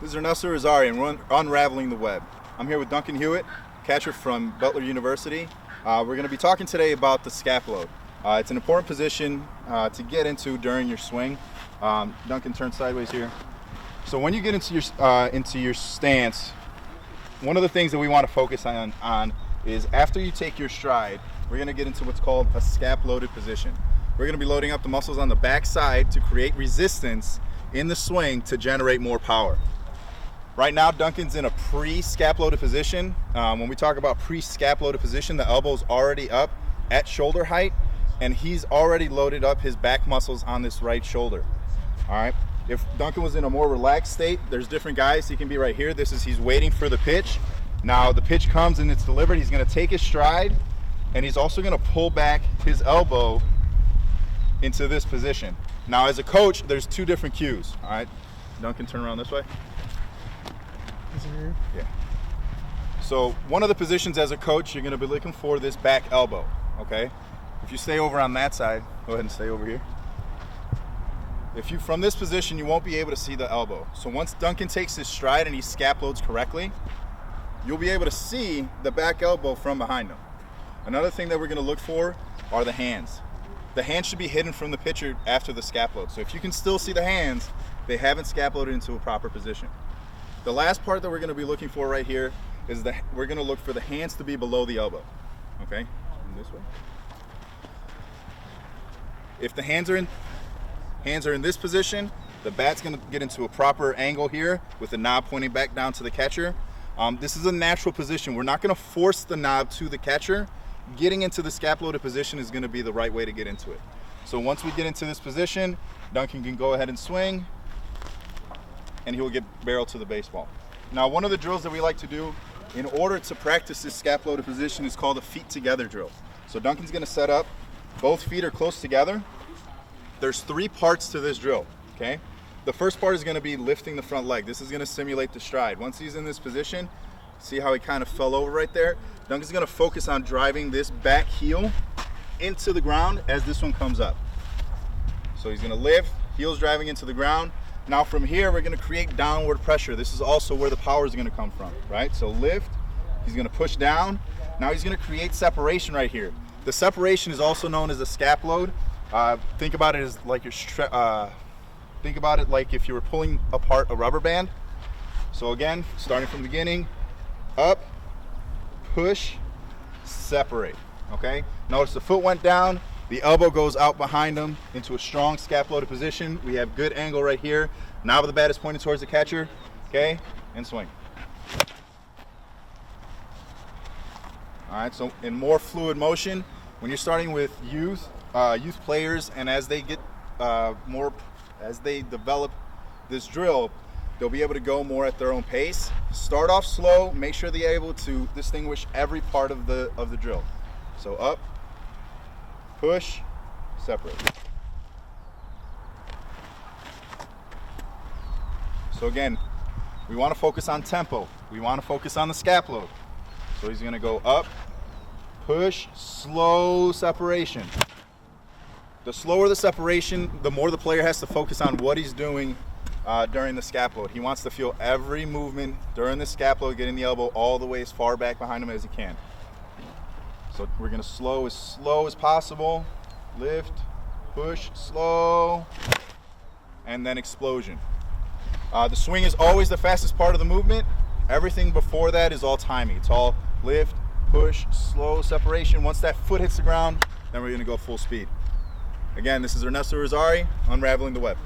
This is Ernesto Irizarry and we're unraveling the web. I'm here with Duncan Hewitt, catcher from Butler University. We're going to be talking today about the scap load. It's an important position to get into during your swing. Duncan, turn sideways here. So when you get into your stance, one of the things that we want to focus on is after you take your stride, we're going to get into what's called a scap loaded position. We're going to be loading up the muscles on the back side to create resistance in the swing to generate more power. Right now, Duncan's in a pre-scap loaded position. When we talk about pre-scap loaded position, the elbow's already up at shoulder height, and he's already loaded up his back muscles on this right shoulder. All right. If Duncan was in a more relaxed state, there's different guys. He can be right here. He's waiting for the pitch. Now the pitch comes and it's delivered. He's going to take his stride, and he's also going to pull back his elbow into this position. Now, as a coach, there's two different cues. All right. Duncan, turn around this way. Yeah. So one of the positions as a coach, you're going to be looking for this back elbow, okay? If you stay over on that side, go ahead and stay over here. From this position, you won't be able to see the elbow. So once Duncan takes his stride and he scap loads correctly, you'll be able to see the back elbow from behind him. Another thing that we're going to look for are the hands. The hands should be hidden from the pitcher after the scap load. So if you can still see the hands, they haven't scap loaded into a proper position. The last part that we're going to be looking for right here is we're going to look for the hands to be below the elbow. Okay, this way. If the hands are in this position, the bat's going to get into a proper angle here with the knob pointing back down to the catcher. This is a natural position. We're not going to force the knob to the catcher. Getting into the scap loaded position is going to be the right way to get into it. So once we get into this position, Duncan can go ahead and swing, and he will get barrel to the baseball. Now, one of the drills that we like to do in order to practice this scap loaded position is called a feet together drill. So Duncan's going to set up, both feet are close together. There's three parts to this drill, okay? The first part is going to be lifting the front leg. This is going to simulate the stride. Once he's in this position, see how he kind of fell over right there? Duncan's going to focus on driving this back heel into the ground as this one comes up. So he's going to lift, heels driving into the ground. Now from here, we're going to create downward pressure. This is also where the power is going to come from, right? So lift, he's going to push down. Now he's going to create separation right here. The separation is also known as a scap load. Think about it as like like if you were pulling apart a rubber band. So again, starting from the beginning, up, push, separate, okay? Notice the foot went down, the elbow goes out behind him into a strong scap loaded position. We have good angle right here. Now the bat is pointed towards the catcher, okay? And swing. All right, so in more fluid motion, when you're starting with youth players, and as they get as they develop this drill, they'll be able to go more at their own pace. Start off slow, make sure they're able to distinguish every part of the drill. So up, push, separate. So again, we want to focus on tempo. We want to focus on the scap load. So he's going to go up, push, slow separation. The slower the separation, the more the player has to focus on what he's doing during the scap load. He wants to feel every movement during the scap load, getting the elbow all the way as far back behind him as he can. So we're going to slow as possible. Lift, push, slow, and then explosion. The swing is always the fastest part of the movement. Everything before that is all timing. It's all lift, push, slow separation. Once that foot hits the ground, then we're going to go full speed. Again, this is Ernesto Irizarry, Unraveling the Web.